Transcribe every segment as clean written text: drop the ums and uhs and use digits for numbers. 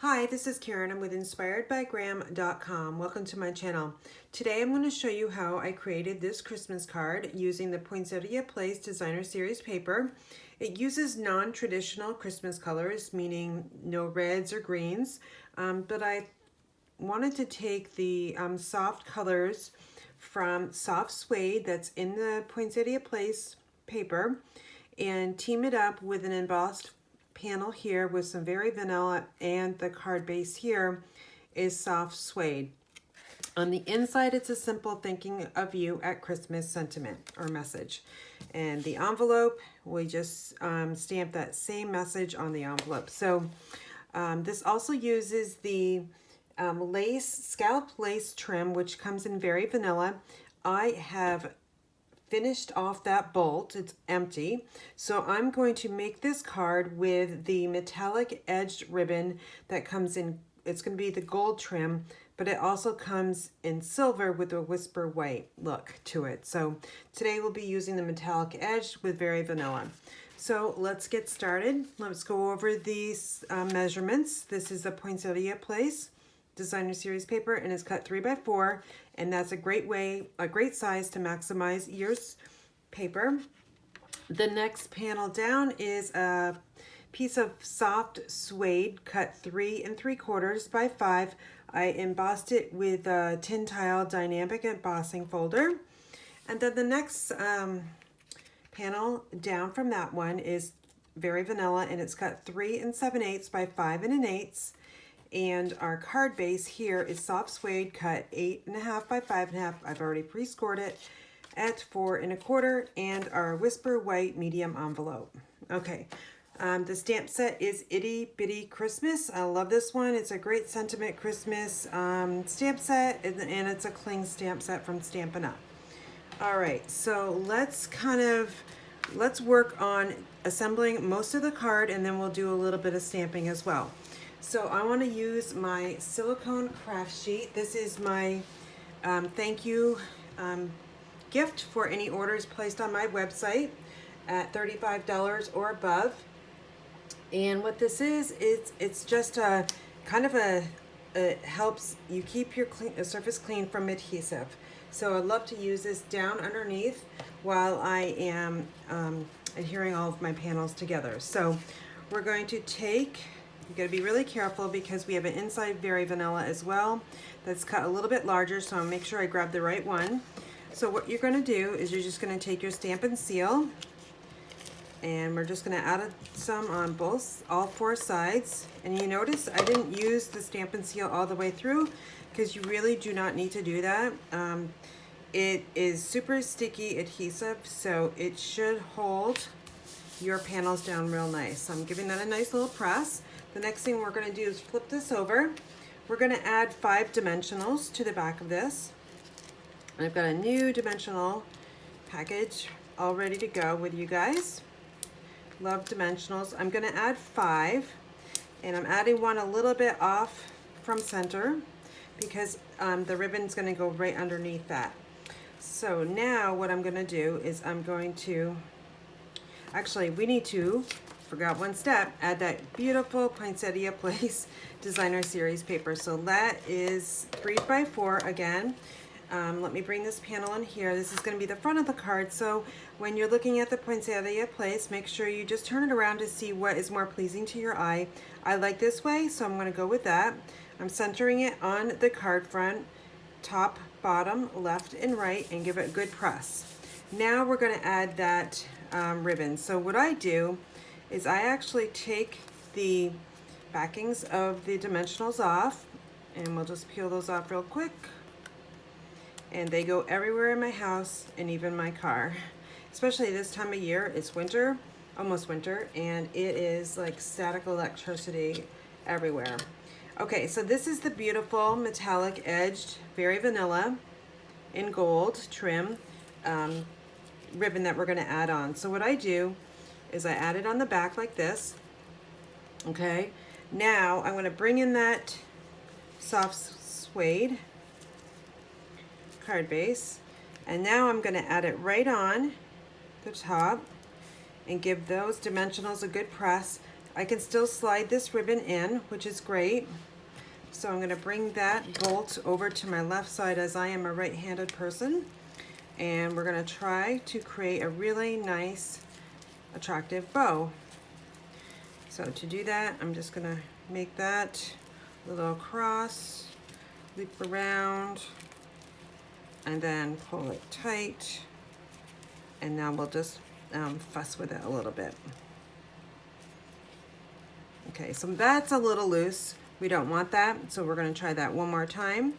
Hi, this is Karen. I'm with inspiredbygram.com. Welcome to my channel. Today I'm going to show you how I created this Christmas card using the Poinsettia Place Designer Series paper. It uses non-traditional Christmas colors, meaning no reds or greens, but I wanted to take the soft colors from soft suede that's in the Poinsettia Place paper and team it up with an embossed panel here with some very vanilla, and the card base here is soft suede. On the inside, it's a simple thinking of you at Christmas sentiment or message. And the envelope, we just stamp that same message on the envelope. So this also uses the scalloped lace trim, which comes in very vanilla. I have finished off that bolt. It's empty. So I'm going to make this card with the metallic edged ribbon that comes in. It's going to be the gold trim, but it also comes in silver with a whisper white look to it. So today we'll be using the metallic edged with very vanilla. So let's get started. Let's go over these measurements. This is a Poinsettia Place Designer Series paper, and it's cut 3x4, and that's a great size to maximize your paper. The next panel down is a piece of soft suede cut 3 3/4 by 5. I embossed it with a tin tile dynamic embossing folder. And then the next panel down from that one is very vanilla, and it's cut 3 7/8 by 5 1/8. And our card base here is soft suede cut 8.5 by 5.5. I've already pre-scored it at 4 1/4, and our whisper white medium envelope. Okay, the stamp set is Itty Bitty Christmas. I love this one. It's a great sentiment Christmas stamp set, and it's a cling stamp set from Stampin' Up. All right, so let's work on assembling most of the card, and then we'll do a little bit of stamping as well. So I want to use my Silicone Craft Sheet. This is my thank you gift for any orders placed on my website at $35 or above. And what this is, it's just a kind of it helps you keep your surface clean from adhesive. So I love to use this down underneath while I am adhering all of my panels together. So we're going to take, you gotta be really careful because we have an inside very vanilla as well that's cut a little bit larger, so I'll make sure I grab the right one. So what you're gonna do is you're just gonna take your Stampin' Seal, and we're just gonna add some on all 4 sides. And you notice I didn't use the Stampin' Seal all the way through because you really do not need to do that. It is super sticky adhesive, so it should hold your panels down real nice. So I'm giving that a nice little press. The next thing we're going to do is flip this over. We're going to add 5 dimensionals to the back of this. And I've got a new dimensional package all ready to go with you guys. Love dimensionals. I'm going to add 5, and I'm adding one a little bit off from center because the ribbon's going to go right underneath that. So now what I'm going to do is actually, we need to, forgot one step, add that beautiful Poinsettia Place Designer Series paper. So that is 3x4 again. Let me bring this panel in here. This is going to be the front of the card. So when you're looking at the Poinsettia Place, make sure you just turn it around to see what is more pleasing to your eye. I like this way, so I'm going to go with that. I'm centering it on the card front, top, bottom, left, and right, and give it a good press. Now we're going to add that ribbon. So what I do is I actually take the backings of the dimensionals off, and we'll just peel those off real quick. And they go everywhere in my house and even my car. Especially this time of year, it's winter, almost winter, and it is like static electricity everywhere. Okay, so this is the beautiful metallic edged, very vanilla in gold trim ribbon that we're going to add on. So what I do is I add it on the back like this. Okay, now I'm going to bring in that soft suede card base, and now I'm going to add it right on the top and give those dimensionals a good press. I can still slide this ribbon in, which is great. So I'm gonna bring that bolt over to my left side as I am a right-handed person. And we're gonna try to create a really nice, attractive bow. So to do that, I'm just gonna make that a little cross, loop around, and then pull it tight. And now we'll just fuss with it a little bit. Okay, so that's a little loose. We don't want that, so we're gonna try that one more time.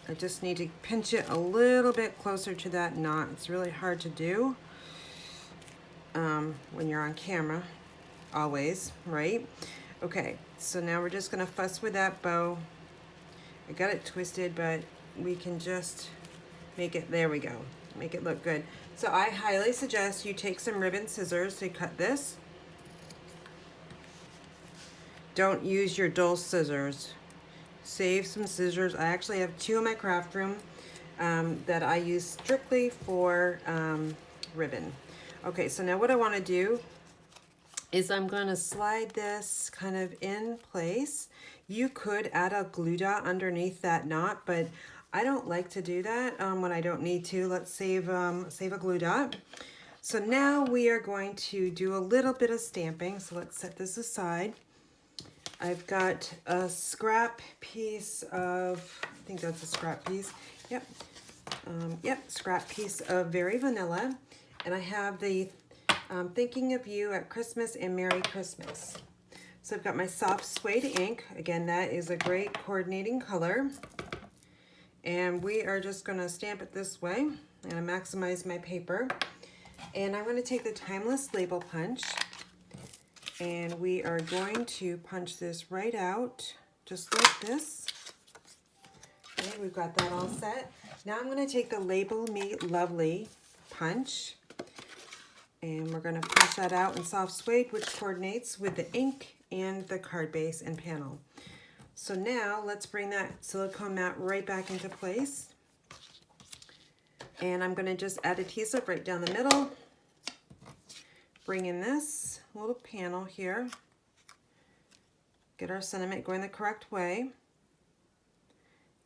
I just need to pinch it a little bit closer to that knot. It's really hard to do when you're on camera, always, right? Okay, so now we're just gonna fuss with that bow. I got it twisted, but we can just make it, there we go, make it look good. So I highly suggest you take some ribbon scissors to cut this. Don't use your dull scissors. Save some scissors. I actually have 2 in my craft room that I use strictly for ribbon. Okay, so now what I want to do is I'm going to slide this kind of in place. You could add a glue dot underneath that knot, but I don't like to do that when I don't need to. Let's save a glue dot. So now we are going to do a little bit of stamping. So let's set this aside. I've got a scrap piece of, I think that's a scrap piece. Yep. Scrap piece of Very Vanilla. And I have the Thinking of You at Christmas and Merry Christmas. So I've got my soft suede ink. Again, that is a great coordinating color. And we are just going to stamp it this way. I'm going to maximize my paper. And I'm going to take the Timeless Label Punch. And we are going to punch this right out, just like this. Okay, we've got that all set. Now I'm going to take the Label Me Lovely punch, and we're going to punch that out in soft suede, which coordinates with the ink and the card base and panel. So now let's bring that silicone mat right back into place. And I'm going to just add adhesive right down the middle. Bring in this little panel here. Get our sentiment going the correct way.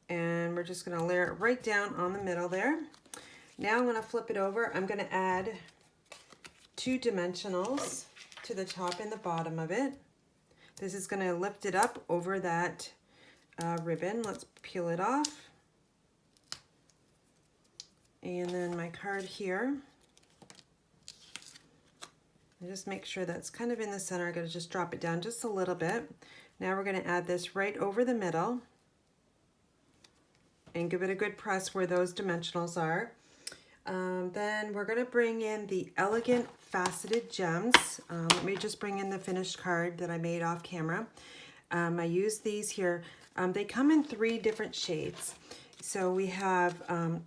And we're just going to layer it right down on the middle there. Now I'm going to flip it over. I'm going to add 2 dimensionals to the top and the bottom of it. This is going to lift it up over that ribbon. Let's peel it off. And then my card here. And just make sure that's kind of in the center. I'm going to just drop it down just a little bit. Now we're going to add this right over the middle and give it a good press where those dimensionals are. Then we're going to bring in the Elegant Faceted Gems. Let me just bring in the finished card that I made off camera. I use these here. They come in 3 different shades. So we have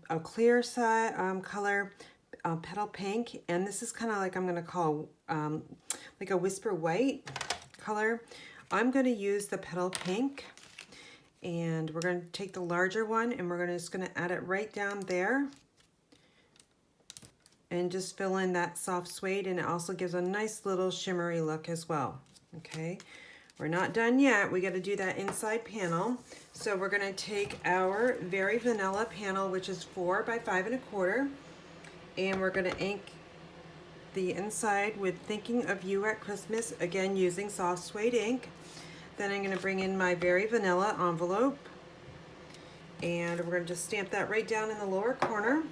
a clear side color, petal pink, and this is kind of like I'm going to call like a whisper white color. I'm going to use the petal pink, and we're going to take the larger one and we're just going to add it right down there and just fill in that soft suede, and it also gives a nice little shimmery look as well. Okay, we're not done yet. We got to do that inside panel. So we're going to take our Very Vanilla panel, which is 4 by 5 1/4. And we're going to ink the inside with Thinking of You at Christmas, again using soft suede ink. Then I'm going to bring in my Very Vanilla envelope, and we're going to just stamp that right down in the lower corner.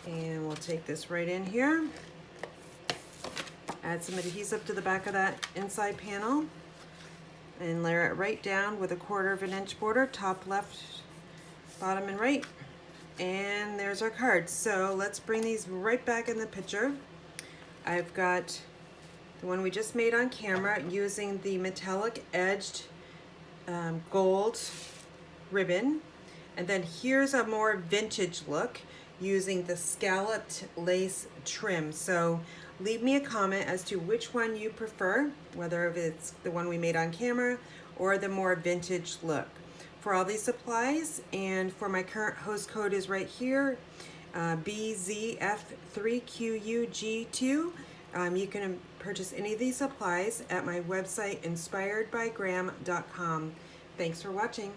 And we'll take this right in here. Add some adhesive to the back of that inside panel and layer it right down with a 1/4 inch border, top, left, bottom, and right. And there's our card. So let's bring these right back in the picture. I've got the one we just made on camera using the metallic edged gold ribbon. And then here's a more vintage look using the scalloped lace trim. So leave me a comment as to which one you prefer, whether it's the one we made on camera or the more vintage look. For all these supplies, and for my current host code is right here, BZF3QUG2, You can purchase any of these supplies at my website, inspiredbygram.com. Thanks for watching.